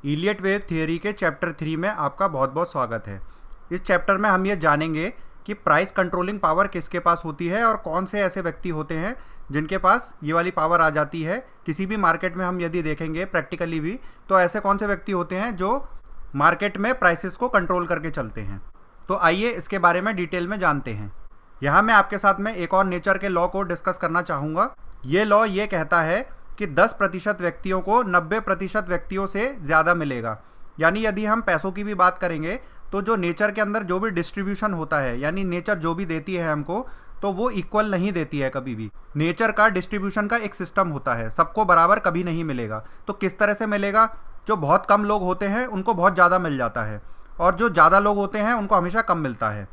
Elliot wave theory के chapter 3 में आपका बहुत बहुत स्वागत है। इस चैप्टर में हम ये जानेंगे कि प्राइस कंट्रोलिंग पावर किसके पास होती है और कौन से ऐसे व्यक्ति होते हैं जिनके पास ये वाली पावर आ जाती है। किसी भी मार्केट में हम यदि देखेंगे प्रैक्टिकली भी, तो ऐसे कौन से व्यक्ति होते हैं जो मार्केट में प्राइसेस को कंट्रोल करके चलते हैं। तो आइए इसके बारे में डिटेल में जानते हैं। यहाँ मैं आपके साथ में एक और नेचर के लॉ को डिस्कस करना चाहूँगा। ये लॉ ये कहता है कि 10% व्यक्तियों को 90% व्यक्तियों से ज़्यादा मिलेगा। यानी यदि हम पैसों की भी बात करेंगे तो जो नेचर के अंदर जो भी डिस्ट्रीब्यूशन होता है, यानी नेचर जो भी देती है हमको, तो वो इक्वल नहीं देती है कभी भी। नेचर का डिस्ट्रीब्यूशन का एक सिस्टम होता है, सबको बराबर कभी नहीं मिलेगा। तो किस तरह से मिलेगा? जो बहुत कम लोग होते हैं उनको बहुत ज़्यादा मिल जाता है और जो ज़्यादा लोग होते हैं उनको हमेशा कम मिलता है।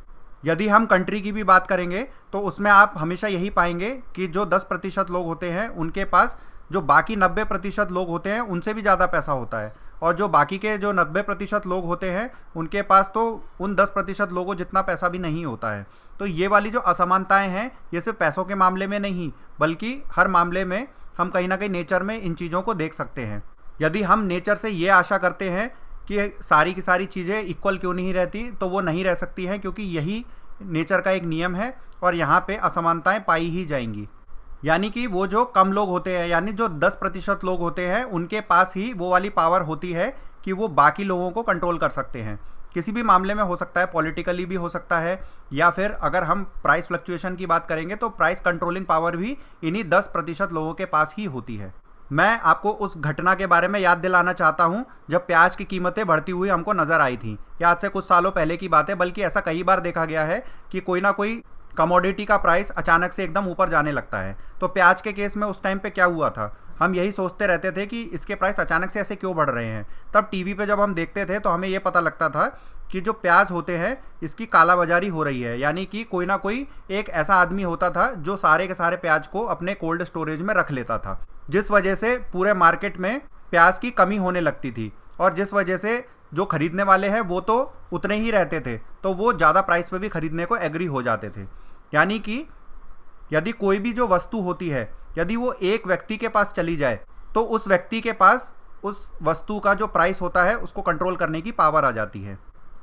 यदि हम कंट्री की भी बात करेंगे तो उसमें आप हमेशा यही पाएंगे कि जो 10% लोग होते हैं उनके पास जो बाकी 90% लोग होते हैं उनसे भी ज़्यादा पैसा होता है, और जो बाकी के जो 90% लोग होते हैं उनके पास तो उन 10% लोगों जितना पैसा भी नहीं होता है। तो ये वाली जो असमानताएं हैं ये सिर्फ पैसों के मामले में नहीं, बल्कि हर मामले में हम कहीं ना कहीं नेचर में इन चीज़ों को देख सकते हैं। यदि हम नेचर से ये आशा करते हैं कि सारी की सारी चीज़ें इक्वल क्यों नहीं रहती, तो वो नहीं रह सकती हैं, क्योंकि यही नेचर का एक नियम है और यहाँ पे असमानताएं पाई ही जाएंगी। यानी कि वो जो कम लोग होते हैं, यानी जो 10% लोग होते हैं, उनके पास ही वो वाली पावर होती है कि वो बाकी लोगों को कंट्रोल कर सकते हैं। किसी भी मामले में हो सकता है, पॉलिटिकली भी हो सकता है, या फिर अगर हम प्राइस फ्लक्चुएशन की बात करेंगे तो प्राइस कंट्रोलिंग पावर भी इन्हीं 10% लोगों के पास ही होती है। मैं आपको उस घटना के बारे में याद दिलाना चाहता हूं जब प्याज की कीमतें बढ़ती हुई हमको नज़र आई थी। ये आज से कुछ सालों पहले की बात है, बल्कि ऐसा कई बार देखा गया है कि कोई ना कोई कमोडिटी का प्राइस अचानक से एकदम ऊपर जाने लगता है। तो प्याज के केस में उस टाइम पे क्या हुआ था, हम यही सोचते रहते थे कि इसके प्राइस अचानक से ऐसे क्यों बढ़ रहे हैं। तब टीवी पे जब हम देखते थे तो हमें ये पता लगता था कि जो प्याज होते हैं इसकी कालाबाजारी हो रही है। यानी कि कोई ना कोई एक ऐसा आदमी होता था जो सारे के सारे प्याज को अपने कोल्ड स्टोरेज में रख लेता था, जिस वजह से पूरे मार्केट में प्याज की कमी होने लगती थी, और जिस वजह से जो खरीदने वाले हैं वो तो उतने ही रहते थे, तो वो ज़्यादा प्राइस पे भी खरीदने को एग्री हो जाते थे। यानी कि यदि कोई भी जो वस्तु होती है, यदि वो एक व्यक्ति के पास चली जाए तो उस व्यक्ति के पास उस वस्तु का जो प्राइस होता है उसको कंट्रोल करने की पावर आ जाती है।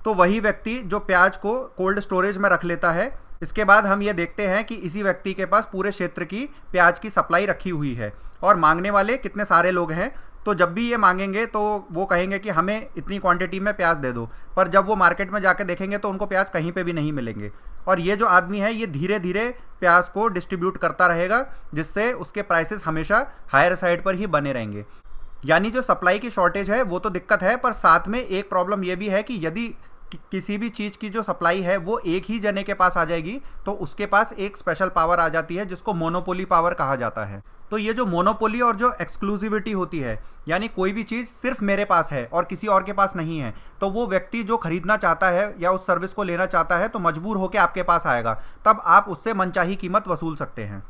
तो वही व्यक्ति जो प्याज को कोल्ड स्टोरेज में रख लेता है, इसके बाद हम ये देखते हैं कि इसी व्यक्ति के पास पूरे क्षेत्र की प्याज की सप्लाई रखी हुई है और मांगने वाले कितने सारे लोग हैं। तो जब भी ये मांगेंगे तो वो कहेंगे कि हमें इतनी क्वांटिटी में प्याज दे दो, पर जब वो मार्केट में जाके देखेंगे तो उनको प्याज कहीं पे भी नहीं मिलेंगे। और ये जो आदमी है ये धीरे धीरे प्याज को डिस्ट्रीब्यूट करता रहेगा, जिससे उसके प्राइसेस हमेशा हायर साइड पर ही बने रहेंगे। यानी जो सप्लाई की शॉर्टेज है वो तो दिक्कत है, पर साथ में एक प्रॉब्लम ये भी है कि यदि किसी भी चीज़ की जो सप्लाई है वो एक ही जने के पास आ जाएगी तो उसके पास एक स्पेशल पावर आ जाती है जिसको मोनोपोली पावर कहा जाता है। तो ये जो मोनोपोली और जो एक्सक्लूसिविटी होती है, यानी कोई भी चीज़ सिर्फ मेरे पास है और किसी और के पास नहीं है, तो वो व्यक्ति जो खरीदना चाहता है या उस सर्विस को लेना चाहता है तो मजबूर होकर आपके पास आएगा, तब आप उससे मनचाही कीमत वसूल सकते हैं।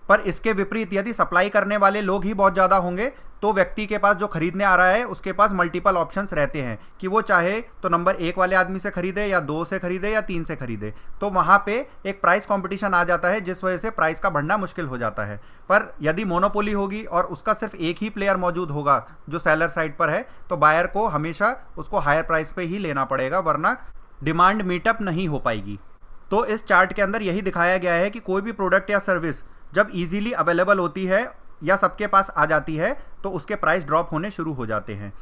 पर इसके विपरीत यदि सप्लाई करने वाले लोग ही बहुत ज़्यादा होंगे तो व्यक्ति के पास जो खरीदने आ रहा है उसके पास मल्टीपल ऑप्शंस रहते हैं कि वो चाहे तो नंबर 1 वाले आदमी से खरीदे या 2 से खरीदे या 3 से खरीदे। तो वहाँ पे एक प्राइस कंपटीशन आ जाता है, जिस वजह से प्राइस का बढ़ना मुश्किल हो जाता है। पर यदि मोनोपोली होगी और उसका सिर्फ एक ही प्लेयर मौजूद होगा जो सेलर साइड पर है, तो बायर को हमेशा उसको हायर प्राइस पे ही लेना पड़ेगा, वरना डिमांड मीटअप नहीं हो पाएगी। तो इस चार्ट के अंदर यही दिखाया गया है कि कोई भी प्रोडक्ट या सर्विस जब इजीली अवेलेबल होती है या सबके पास आ जाती है तो उसके प्राइस ड्रॉप होने शुरू हो जाते हैं।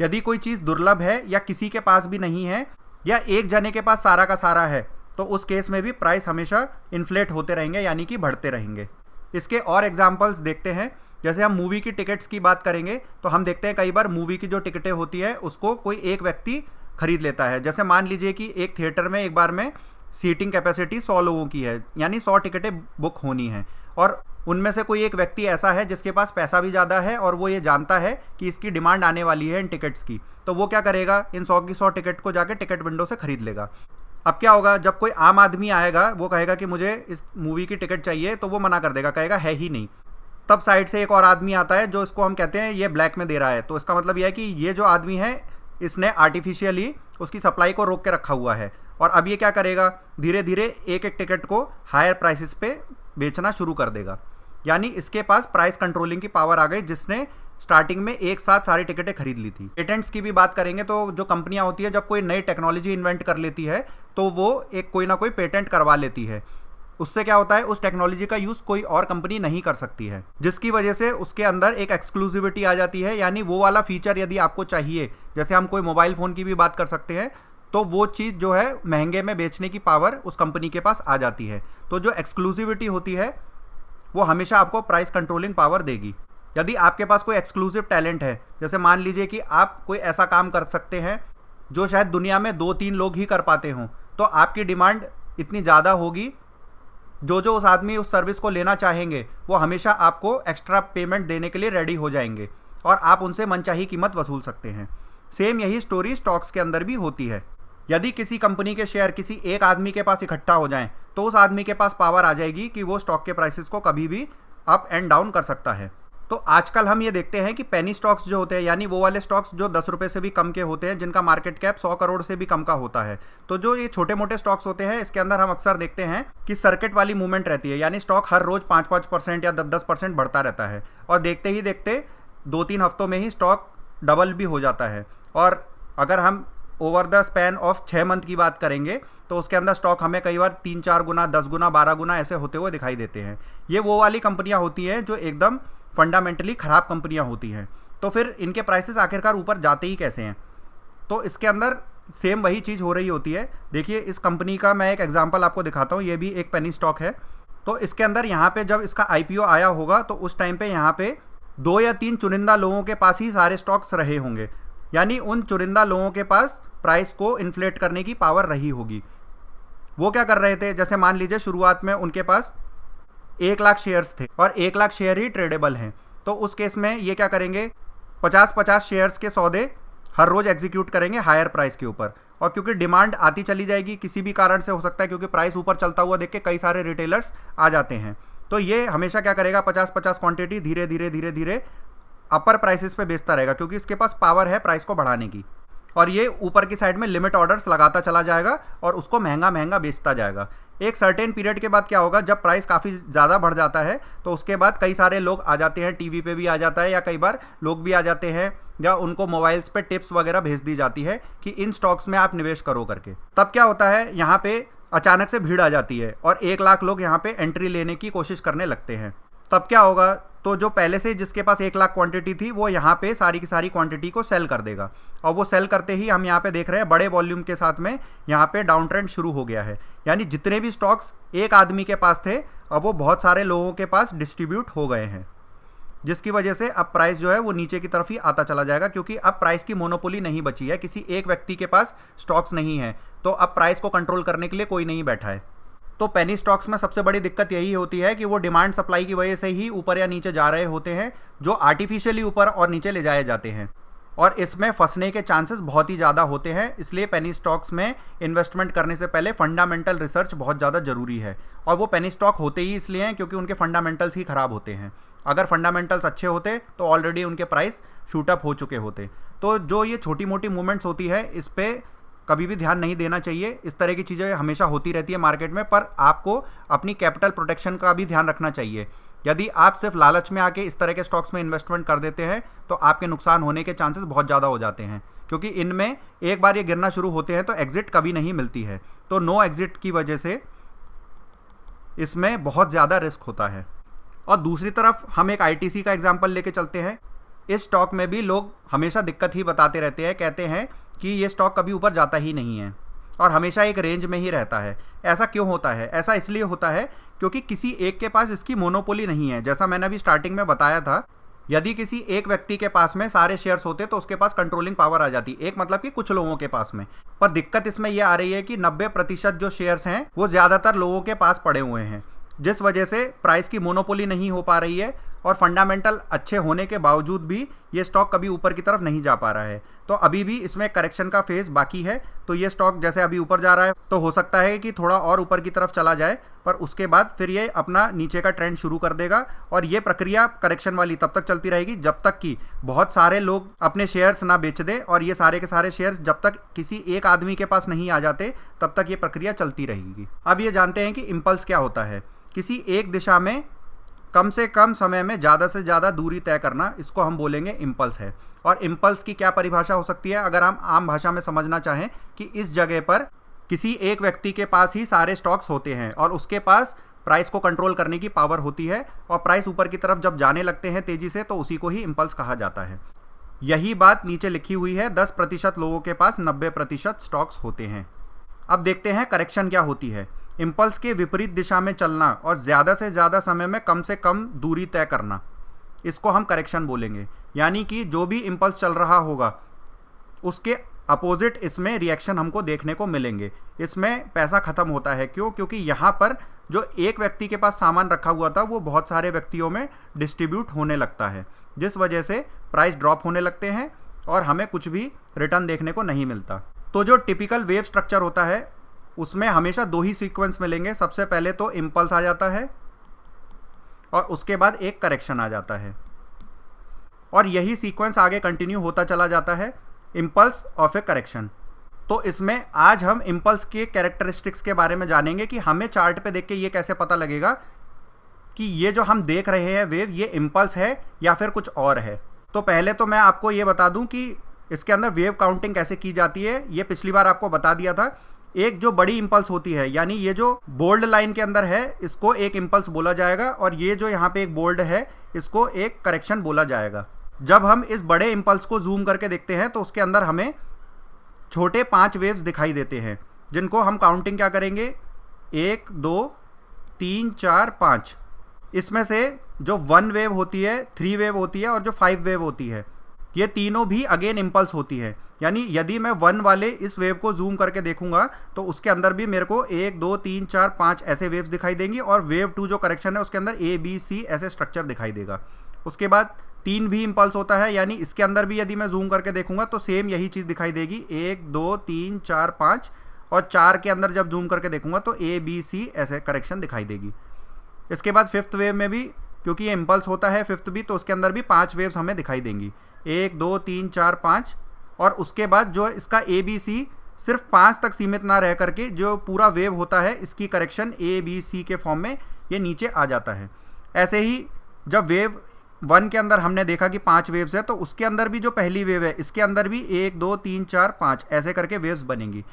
यदि कोई चीज़ दुर्लभ है या किसी के पास भी नहीं है या एक जने के पास सारा का सारा है, तो उस केस में भी प्राइस हमेशा इन्फ्लेट होते रहेंगे, यानी कि बढ़ते रहेंगे। इसके और एग्जांपल्स देखते हैं। जैसे हम मूवी की टिकट्स की बात करेंगे तो हम देखते हैं कई बार मूवी की जो टिकटें होती है उसको कोई एक व्यक्ति खरीद लेता है। जैसे मान लीजिए कि एक थिएटर में एक बार में सीटिंग कैपेसिटी 100 लोगों की है, यानी 100 टिकटें बुक होनी है, और उनमें से कोई एक व्यक्ति ऐसा है जिसके पास पैसा भी ज़्यादा है और वो ये जानता है कि इसकी डिमांड आने वाली है इन टिकट्स की। तो वो क्या करेगा, इन 100 की 100 टिकट को जाके टिकट विंडो से खरीद लेगा। अब क्या होगा, जब कोई आम आदमी आएगा वो कहेगा कि मुझे इस मूवी की टिकट चाहिए, तो वो मना कर देगा, कहेगा है ही नहीं। तब साइड से एक और आदमी आता है जो इसको हम कहते हैं ये ब्लैक में दे रहा है। तो इसका मतलब यह है कि ये जो आदमी है इसने आर्टिफिशियली उसकी सप्लाई को रोक के रखा हुआ है, और अब ये क्या करेगा, धीरे धीरे एक एक टिकट को हायर प्राइसेस पे बेचना शुरू कर देगा। यानी इसके पास प्राइस कंट्रोलिंग की पावर आ गई, जिसने स्टार्टिंग में एक साथ सारी टिकटें खरीद ली थी। पेटेंट्स की भी बात करेंगे तो जो कंपनियां होती है, जब कोई नई टेक्नोलॉजी इन्वेंट कर लेती है तो वो एक कोई ना कोई पेटेंट करवा लेती है। उससे क्या होता है, उस टेक्नोलॉजी का यूज़ कोई और कंपनी नहीं कर सकती है, जिसकी वजह से उसके अंदर एक एक्सक्लूसिविटी आ जाती है। यानी वो वाला फीचर यदि आपको चाहिए, जैसे हम कोई मोबाइल फ़ोन की भी बात कर सकते हैं, तो वो चीज़ जो है महंगे में बेचने की पावर उस कंपनी के पास आ जाती है। तो जो एक्सक्लूसिविटी होती है वो हमेशा आपको प्राइस कंट्रोलिंग पावर देगी। यदि आपके पास कोई एक्सक्लूसिव टैलेंट है, जैसे मान लीजिए कि आप कोई ऐसा काम कर सकते हैं जो शायद दुनिया में 2-3 लोग ही कर पाते हों, तो आपकी डिमांड इतनी ज़्यादा होगी, जो उस आदमी उस सर्विस को लेना चाहेंगे वो हमेशा आपको एक्स्ट्रा पेमेंट देने के लिए रेडी हो जाएंगे और आप उनसे मनचाही कीमत वसूल सकते हैं। सेम यही स्टोरी स्टॉक्स के अंदर भी होती है। यदि किसी कंपनी के शेयर किसी एक आदमी के पास इकट्ठा हो जाएं, तो उस आदमी के पास पावर आ जाएगी कि वो स्टॉक के प्राइसेस को कभी भी अप एंड डाउन कर सकता है। तो आजकल हम ये देखते हैं कि पेनी स्टॉक्स जो होते हैं, यानी वो वाले स्टॉक्स जो 10 रुपये से भी कम के होते हैं, जिनका मार्केट कैप 100 करोड़ से भी कम का होता है। तो जो ये छोटे मोटे स्टॉक्स होते हैं, इसके अंदर हम अक्सर देखते हैं कि सर्किट वाली मूवमेंट रहती है, यानी स्टॉक हर रोज 5-5% या 10-10% बढ़ता रहता है और देखते ही देखते 2-3 हफ्तों में ही स्टॉक डबल भी हो जाता है। और अगर हम over the span of 6 month की बात करेंगे तो उसके अंदर स्टॉक हमें कई बार 3-4 गुना, 10 गुना, 12 गुना ऐसे होते हुए दिखाई देते हैं। ये वो वाली कंपनियां होती हैं जो एकदम फंडामेंटली ख़राब कंपनियां होती हैं। तो फिर इनके प्राइसेस आखिरकार ऊपर जाते ही कैसे हैं? तो इसके अंदर सेम वही चीज़ हो रही होती है। देखिए, इस कंपनी का मैं एक एग्जांपल आपको दिखाता हूँ। ये भी एक पेनी स्टॉक है। तो इसके अंदर यहाँ पे जब इसका IPO आया होगा तो उस टाइम पे यहाँ पे 2 या 3 चुनिंदा लोगों के पास ही सारे स्टॉक्स रहे होंगे, यानी उन चुनिंदा लोगों के पास प्राइस को इन्फ्लेट करने की पावर रही होगी। वो क्या कर रहे थे, जैसे मान लीजिए शुरुआत में उनके पास 1 लाख शेयर्स थे और 1 लाख शेयर ही ट्रेडेबल हैं। तो उस केस में ये क्या करेंगे, 50-50 शेयर्स के सौदे हर रोज़ एग्जीक्यूट करेंगे हायर प्राइस के ऊपर। और क्योंकि डिमांड आती चली जाएगी, किसी भी कारण से हो सकता है, क्योंकि प्राइस ऊपर चलता हुआ देख के कई सारे रिटेलर्स आ जाते हैं, तो ये हमेशा क्या करेगा, 50-50 क्वांटिटी धीरे धीरे धीरे धीरे अपर प्राइसेस पे बेचता रहेगा, क्योंकि इसके पास पावर है प्राइस को बढ़ाने की। और ये ऊपर की साइड में लिमिट ऑर्डर्स लगाता चला जाएगा और उसको महंगा महंगा बेचता जाएगा। एक सर्टेन पीरियड के बाद क्या होगा, जब प्राइस काफ़ी ज़्यादा बढ़ जाता है तो उसके बाद कई सारे लोग आ जाते हैं, टीवी पे भी आ जाता है, या कई बार लोग भी आ जाते हैं, या उनको मोबाइल्स पे टिप्स वगैरह भेज दी जाती है कि इन स्टॉक्स में आप निवेश करो करके। तब क्या होता है, यहाँ पे अचानक से भीड़ आ जाती है और 1 लाख लोग यहाँ पे एंट्री लेने की कोशिश करने लगते हैं। तब क्या होगा, तो जो पहले से जिसके पास 1 लाख क्वांटिटी थी वो यहाँ पे सारी की सारी क्वांटिटी को सेल कर देगा, और वो सेल करते ही हम यहाँ पे देख रहे हैं बड़े वॉल्यूम के साथ में यहाँ पे डाउन ट्रेंड शुरू हो गया है। यानी जितने भी स्टॉक्स एक आदमी के पास थे, अब वो बहुत सारे लोगों के पास डिस्ट्रीब्यूट हो गए हैं, जिसकी वजह से अब प्राइस जो है वो नीचे की तरफ ही आता चला जाएगा, क्योंकि अब प्राइस की मोनोपोली नहीं बची है, किसी एक व्यक्ति के पास स्टॉक्स नहीं है, तो अब प्राइस को कंट्रोल करने के लिए कोई नहीं बैठा है। तो पेनी स्टॉक्स में सबसे बड़ी दिक्कत यही होती है कि वो डिमांड सप्लाई की वजह से ही ऊपर या नीचे जा रहे होते हैं, जो आर्टिफिशियली ऊपर और नीचे ले जाए जाते हैं, और इसमें फंसने के चांसेस बहुत ही ज़्यादा होते हैं। इसलिए पेनी स्टॉक्स में इन्वेस्टमेंट करने से पहले फंडामेंटल रिसर्च बहुत ज़्यादा ज़रूरी है। और वो पेनी स्टॉक होते ही इसलिए हैं क्योंकि उनके फंडामेंटल्स ही ख़राब होते हैं। अगर फंडामेंटल्स अच्छे होते तो ऑलरेडी उनके प्राइस शूटअप हो चुके होते। तो जो ये छोटी मोटी मूवमेंट्स होती है, इस पर कभी भी ध्यान नहीं देना चाहिए। इस तरह की चीज़ें हमेशा होती रहती है मार्केट में, पर आपको अपनी कैपिटल प्रोटेक्शन का भी ध्यान रखना चाहिए। यदि आप सिर्फ लालच में आके इस तरह के स्टॉक्स में इन्वेस्टमेंट कर देते हैं तो आपके नुकसान होने के चांसेस बहुत ज़्यादा हो जाते हैं, क्योंकि इनमें एक बार ये गिरना शुरू होते हैं तो एग्जिट कभी नहीं मिलती है। तो नो एग्जिट की वजह से इसमें बहुत ज़्यादा रिस्क होता है। और दूसरी तरफ हम एक ITC का एग्जाम्पल लेके चलते हैं। इस स्टॉक में भी लोग हमेशा दिक्कत ही बताते रहते हैं, कहते हैं कि ये स्टॉक कभी ऊपर जाता ही नहीं है और हमेशा एक रेंज में ही रहता है। ऐसा क्यों होता है? ऐसा इसलिए होता है क्योंकि किसी एक के पास इसकी मोनोपोली नहीं है। जैसा मैंने अभी स्टार्टिंग में बताया था, यदि किसी एक व्यक्ति के पास में सारे शेयर्स होते तो उसके पास कंट्रोलिंग पावर आ जाती, एक मतलब कि कुछ लोगों के पास में। पर दिक्कत इसमें यह आ रही है कि 90% जो शेयर्स हैं वो ज़्यादातर लोगों के पास पड़े हुए हैं, जिस वजह से प्राइस की मोनोपोली नहीं हो पा रही है और फंडामेंटल अच्छे होने के बावजूद भी ये स्टॉक कभी ऊपर की तरफ नहीं जा पा रहा है। तो अभी भी इसमें करेक्शन का फेज बाकी है। तो ये स्टॉक जैसे अभी ऊपर जा रहा है तो हो सकता है कि थोड़ा और ऊपर की तरफ चला जाए, पर उसके बाद फिर ये अपना नीचे का ट्रेंड शुरू कर देगा और ये प्रक्रिया करेक्शन वाली तब तक चलती रहेगी जब तक कि बहुत सारे लोग अपने शेयर्स ना बेच दें, और ये सारे के सारे शेयर्स जब तक किसी एक आदमी के पास नहीं आ जाते तब तक ये प्रक्रिया चलती रहेगी। अब ये जानते हैं कि इम्पल्स क्या होता है। किसी एक दिशा में कम से कम समय में ज़्यादा से ज़्यादा दूरी तय करना, इसको हम बोलेंगे इम्पल्स है। और इम्पल्स की क्या परिभाषा हो सकती है, अगर हम आम भाषा में समझना चाहें कि इस जगह पर किसी एक व्यक्ति के पास ही सारे स्टॉक्स होते हैं और उसके पास प्राइस को कंट्रोल करने की पावर होती है, और प्राइस ऊपर की तरफ जब जाने लगते हैं तेज़ी से, तो उसी को ही इम्पल्स कहा जाता है। यही बात नीचे लिखी हुई है, 10% लोगों के पास 90% स्टॉक्स होते हैं। अब देखते हैं करेक्शन क्या होती है। इम्पल्स के विपरीत दिशा में चलना और ज़्यादा से ज़्यादा समय में कम से कम दूरी तय करना, इसको हम करेक्शन बोलेंगे। यानी कि जो भी इम्पल्स चल रहा होगा उसके अपोजिट इसमें रिएक्शन हमको देखने को मिलेंगे। इसमें पैसा खत्म होता है। क्यों? क्योंकि यहाँ पर जो एक व्यक्ति के पास सामान रखा हुआ था वो बहुत सारे व्यक्तियों में डिस्ट्रीब्यूट होने लगता है, जिस वजह से प्राइस ड्रॉप होने लगते हैं और हमें कुछ भी रिटर्न देखने को नहीं मिलता। तो जो टिपिकल वेव स्ट्रक्चर होता है उसमें हमेशा दो ही सीक्वेंस मिलेंगे। सबसे पहले तो इम्पल्स आ जाता है और उसके बाद एक करेक्शन आ जाता है, और यही सीक्वेंस आगे कंटिन्यू होता चला जाता है, इम्पल्स और फिर करेक्शन। तो इसमें आज हम इम्पल्स के कैरेक्टरिस्टिक्स के बारे में जानेंगे कि हमें चार्ट पे देख के ये कैसे पता लगेगा कि ये जो हम देख रहे हैं वेव, ये इम्पल्स है या फिर कुछ और है। तो पहले तो मैं आपको ये बता दूं कि इसके अंदर वेव काउंटिंग कैसे की जाती है। ये पिछली बार आपको बता दिया था। एक जो बड़ी इम्पल्स होती है, यानी ये जो बोल्ड लाइन के अंदर है, इसको एक इम्पल्स बोला जाएगा, और ये जो यहाँ पे एक बोल्ड है इसको एक करेक्शन बोला जाएगा। जब हम इस बड़े इम्पल्स को जूम करके देखते हैं तो उसके अंदर हमें छोटे 5 वेव्स दिखाई देते हैं, जिनको हम काउंटिंग क्या करेंगे, 1 2 3 4 5। इसमें से जो 1 वेव होती है, 3 वेव होती है और जो 5 वेव होती है, ये तीनों भी अगेन इम्पल्स होती है। यानी यदि मैं 1 वाले इस वेव को जूम करके देखूंगा तो उसके अंदर भी मेरे को 1 2 3 4 5 ऐसे वेव्स दिखाई देंगी, और वेव 2 जो करेक्शन है उसके अंदर ABC ऐसे स्ट्रक्चर दिखाई देगा। उसके बाद 3 भी इम्पल्स होता है, यानी इसके अंदर भी यदि मैं जूम करके देखूंगा तो सेम यही चीज़ दिखाई देगी, 1 2 3 4 5, और 4 के अंदर जब जूम करके देखूंगा तो ABC ऐसे करेक्शन दिखाई देगी। इसके बाद 5th वेव में भी, क्योंकि ये इम्पल्स होता है 5th भी, तो उसके अंदर भी 5 वेव्स हमें दिखाई देंगी, 1 2 3 4 5। और उसके बाद जो इसका ABC सिर्फ 5 तक सीमित ना रह करके जो पूरा वेव होता है, इसकी करेक्शन ABC के फॉर्म में ये नीचे आ जाता है। ऐसे ही जब वेव 1 के अंदर हमने देखा कि 5 वेव्स है, तो उसके अंदर भी जो पहली वेव है इसके अंदर भी 1 2 3 4 5 ऐसे करके वेव्स बनेंगी।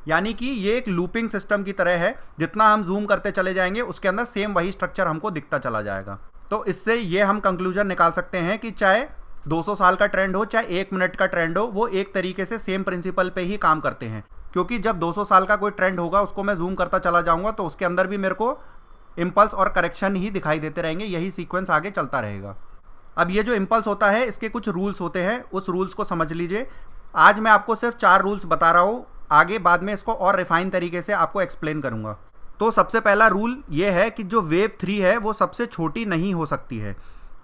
यानी कि ये एक लूपिंग सिस्टम की तरह है, जितना हम जूम करते चले जाएंगे उसके अंदर सेम वही स्ट्रक्चर हमको दिखता चला जाएगा। तो इससे ये हम कंक्लूजन निकाल सकते हैं कि चाहे 200 साल का ट्रेंड हो, चाहे 1 मिनट का ट्रेंड हो, वो एक तरीके से सेम प्रिंसिपल पे ही काम करते हैं। क्योंकि जब 200 साल का कोई ट्रेंड होगा उसको मैं जूम करता चला जाऊंगा तो उसके अंदर भी मेरे को इम्पल्स और करेक्शन ही दिखाई देते रहेंगे, यही सीक्वेंस आगे चलता रहेगा। अब ये जो इम्पल्स होता है इसके कुछ रूल्स होते हैं, उस रूल्स को समझ लीजिए। आज मैं आपको सिर्फ 4 रूल्स बता रहा हूँ, आगे बाद में इसको और रिफाइन तरीके से आपको एक्सप्लेन करूँगा। तो सबसे पहला रूल ये है कि जो वेव 3 है वो सबसे छोटी नहीं हो सकती है।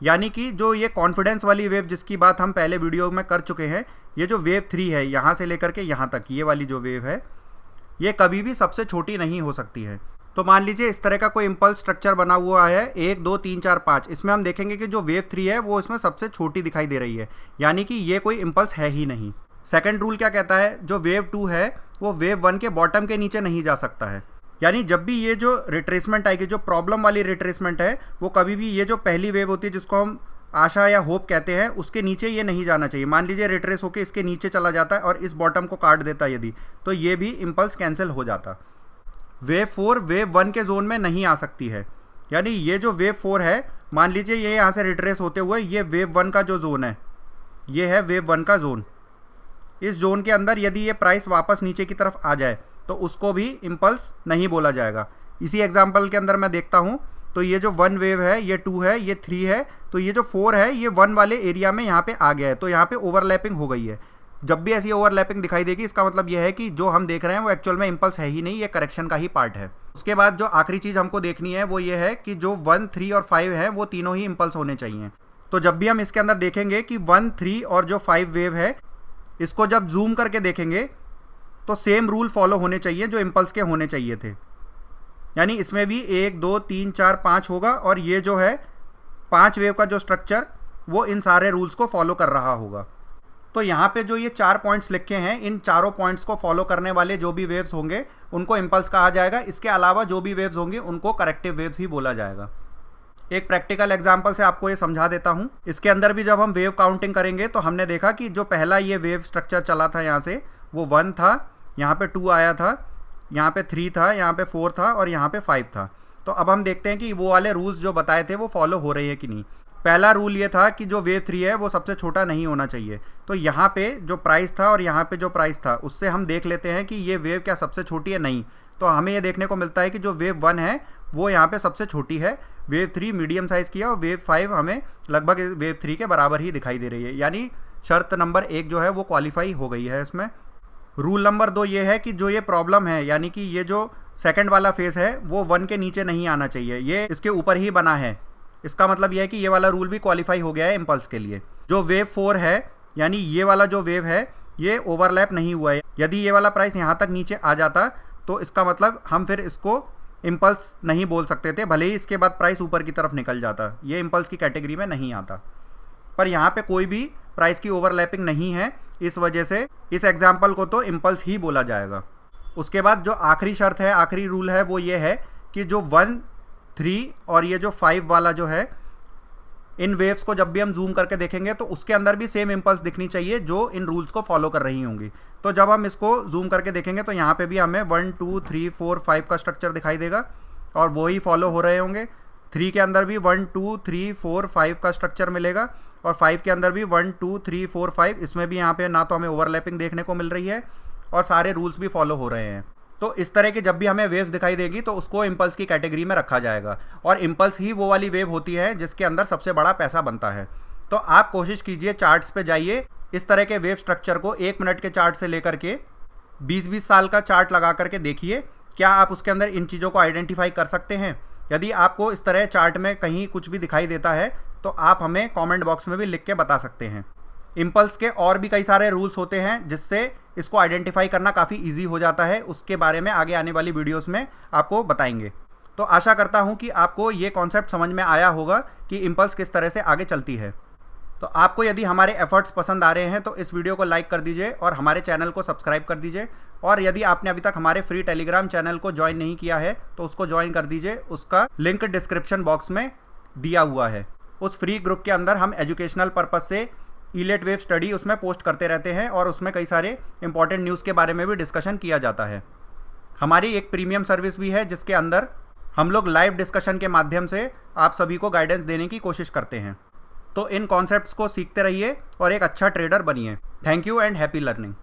यानी कि जो ये कॉन्फिडेंस वाली वेव जिसकी बात हम पहले वीडियो में कर चुके हैं, ये जो वेव 3 है यहाँ से लेकर के यहाँ तक, ये वाली जो वेव है ये कभी भी सबसे छोटी नहीं हो सकती है। तो मान लीजिए इस तरह का कोई इम्पल्स स्ट्रक्चर बना हुआ है, 1 2 3 4 5। इसमें हम देखेंगे कि जो वेव 3 है वो इसमें सबसे छोटी दिखाई दे रही है, यानी कि ये कोई इम्पल्स है ही नहीं। सेकंड रूल क्या कहता है, जो वेव 2 है वो वेव 1 के बॉटम के नीचे नहीं जा सकता है। यानी जब भी ये जो रिट्रेसमेंट आएगी, जो प्रॉब्लम वाली रिट्रेसमेंट है, वो कभी भी ये जो पहली वेव होती है जिसको हम आशा या होप कहते हैं, उसके नीचे ये नहीं जाना चाहिए। मान लीजिए रिट्रेस होकर इसके नीचे चला जाता है और इस बॉटम को काट देता है यदि, तो ये भी इम्पल्स कैंसिल हो जाता। वेव 4 वेव 1 के जोन में नहीं आ सकती है। यानी ये जो वेव 4 है, मान लीजिए ये यहाँ से रिट्रेस होते हुए ये वेव 1 का जो जोन है, ये है वेव 1 का जोन। इस जोन के अंदर यदि ये प्राइस वापस नीचे की तरफ आ जाए तो उसको भी इम्पल्स नहीं बोला जाएगा। इसी एग्जाम्पल के अंदर मैं देखता हूँ तो ये जो 1 वेव है, ये 2 है, ये 3 है, तो ये जो 4 है ये 1 वाले एरिया में यहाँ पे आ गया है, तो यहाँ पे ओवरलैपिंग हो गई है। जब भी ऐसी ओवरलैपिंग दिखाई देगी इसका मतलब यह है कि जो हम देख रहे हैं वो एक्चुअल में इम्पल्स है ही नहीं, ये करेक्शन का ही पार्ट है। उसके बाद जो आखिरी चीज़ हमको देखनी है वो ये है कि जो 1 3 और 5 है वो तीनों ही इम्पल्स होने चाहिए। तो जब भी हम इसके अंदर देखेंगे कि 1 3 और जो 5 वेव है, इसको जब जूम करके देखेंगे तो सेम रूल फॉलो होने चाहिए जो इम्पल्स के होने चाहिए थे। यानी इसमें भी 1 2 3 4 5 होगा, और ये जो है 5 वेव का जो स्ट्रक्चर वो इन सारे रूल्स को फॉलो कर रहा होगा। तो यहाँ पे जो ये 4 पॉइंट्स लिखे हैं, इन चारों पॉइंट्स को फॉलो करने वाले जो भी वेव्स होंगे उनको इम्पल्स कहा जाएगा। इसके अलावा जो भी वेव्स होंगे उनको करेक्टिव वेव्स ही बोला जाएगा। एक प्रैक्टिकल एग्जांपल से आपको ये समझा देता हूँ। इसके अंदर भी जब हम वेव काउंटिंग करेंगे तो हमने देखा कि जो पहला ये वेव स्ट्रक्चर चला था यहाँ से, वो 1 था, यहाँ पे 2 आया था, यहाँ पे 3 था, यहाँ पे 4 था और यहाँ पे 5 था। तो अब हम देखते हैं कि वो वाले रूल्स जो बताए थे वो फॉलो हो रहे हैं कि नहीं। पहला रूल ये था कि जो वेव 3 है वो सबसे छोटा नहीं होना चाहिए। तो यहाँ पे जो प्राइस था और यहाँ पे जो प्राइस था उससे हम देख लेते हैं कि ये वेव क्या सबसे छोटी है, नहीं। तो हमें ये देखने को मिलता है कि जो वेव 1 है वो यहाँ पे सबसे छोटी है, वेव 3 मीडियम साइज़ की है और वेव 5 हमें लगभग वेव 3 के बराबर ही दिखाई दे रही है। यानी शर्त नंबर 1 जो है वो क्वालिफाई हो गई है इसमें। रूल नंबर 2 ये है कि जो ये प्रॉब्लम है, यानी कि ये जो सेकंड वाला फेस है वो 1 के नीचे नहीं आना चाहिए, ये इसके ऊपर ही बना है। इसका मतलब ये है कि ये वाला रूल भी क्वालिफाई हो गया है इम्पल्स के लिए। जो वेव 4 है, यानी ये वाला जो वेव है ये ओवरलैप नहीं हुआ है। यदि ये वाला प्राइस यहाँ तक नीचे आ जाता तो इसका मतलब हम फिर इसको इम्पल्स नहीं बोल सकते थे, भले ही इसके बाद प्राइस ऊपर की तरफ निकल जाता, ये इम्पल्स की कैटेगरी में नहीं आता। पर यहाँ पे कोई भी प्राइस की ओवरलैपिंग नहीं है, इस वजह से इस एग्जाम्पल को तो इम्पल्स ही बोला जाएगा। उसके बाद जो आखिरी शर्त है, आखिरी रूल है, वो ये है कि जो 1, 3 और ये जो 5 वाला जो है, इन वेव्स को जब भी हम जूम करके देखेंगे तो उसके अंदर भी सेम इम्पल्स दिखनी चाहिए जो इन रूल्स को फॉलो कर रही होंगी। तो जब हम इसको जूम करके देखेंगे तो यहाँ पे भी हमें 1, 2, 3, 4, 5 का स्ट्रक्चर दिखाई देगा और वो ही फॉलो हो रहे होंगे। 3 के अंदर भी 1, 2, 3, 4, 5 का स्ट्रक्चर मिलेगा और 5 के अंदर भी 1, 2, 3, 4, 5, इसमें भी यहाँ पे ना तो हमें ओवरलैपिंग देखने को मिल रही है और सारे रूल्स भी फॉलो हो रहे हैं। तो इस तरह की जब भी हमें वेव्स दिखाई देगी तो उसको इम्पल्स की कैटेगरी में रखा जाएगा और इम्पल्स ही वो वाली वेव होती है जिसके अंदर सबसे बड़ा पैसा बनता है। तो आप कोशिश कीजिए, चार्ट्स पे जाइए, इस तरह के वेव स्ट्रक्चर को 1 मिनट के चार्ट से लेकर के 20-20 साल का चार्ट लगा करके देखिए, क्या आप उसके अंदर इन चीज़ों को आइडेंटिफाई कर सकते हैं। यदि आपको इस तरह चार्ट में कहीं कुछ भी दिखाई देता है तो आप हमें कमेंट बॉक्स में भी लिख के बता सकते हैं। इम्पल्स के और भी कई सारे रूल्स होते हैं जिससे इसको आइडेंटिफाई करना काफ़ी इजी हो जाता है, उसके बारे में आगे आने वाली वीडियोस में आपको बताएंगे। तो आशा करता हूं कि आपको ये कॉन्सेप्ट समझ में आया होगा कि इम्पल्स किस तरह से आगे चलती है। तो आपको यदि हमारे एफर्ट्स पसंद आ रहे हैं तो इस वीडियो को लाइक कर दीजिए और हमारे चैनल को सब्सक्राइब कर दीजिए। और यदि आपने अभी तक हमारे फ्री टेलीग्राम चैनल को ज्वाइन नहीं किया है तो उसको ज्वाइन कर दीजिए, उसका लिंक डिस्क्रिप्शन बॉक्स में दिया हुआ है। उस फ्री ग्रुप के अंदर हम एजुकेशनल पर्पज़ से ईलेट वेव स्टडी उसमें पोस्ट करते रहते हैं और उसमें कई सारे इंपॉर्टेंट न्यूज़ के बारे में भी डिस्कशन किया जाता है। हमारी एक प्रीमियम सर्विस भी है जिसके अंदर हम लोग लाइव डिस्कशन के माध्यम से आप सभी को गाइडेंस देने की कोशिश करते हैं। तो इन कॉन्सेप्ट्स को सीखते रहिए और एक अच्छा ट्रेडर बनिए। Thank you and happy learning.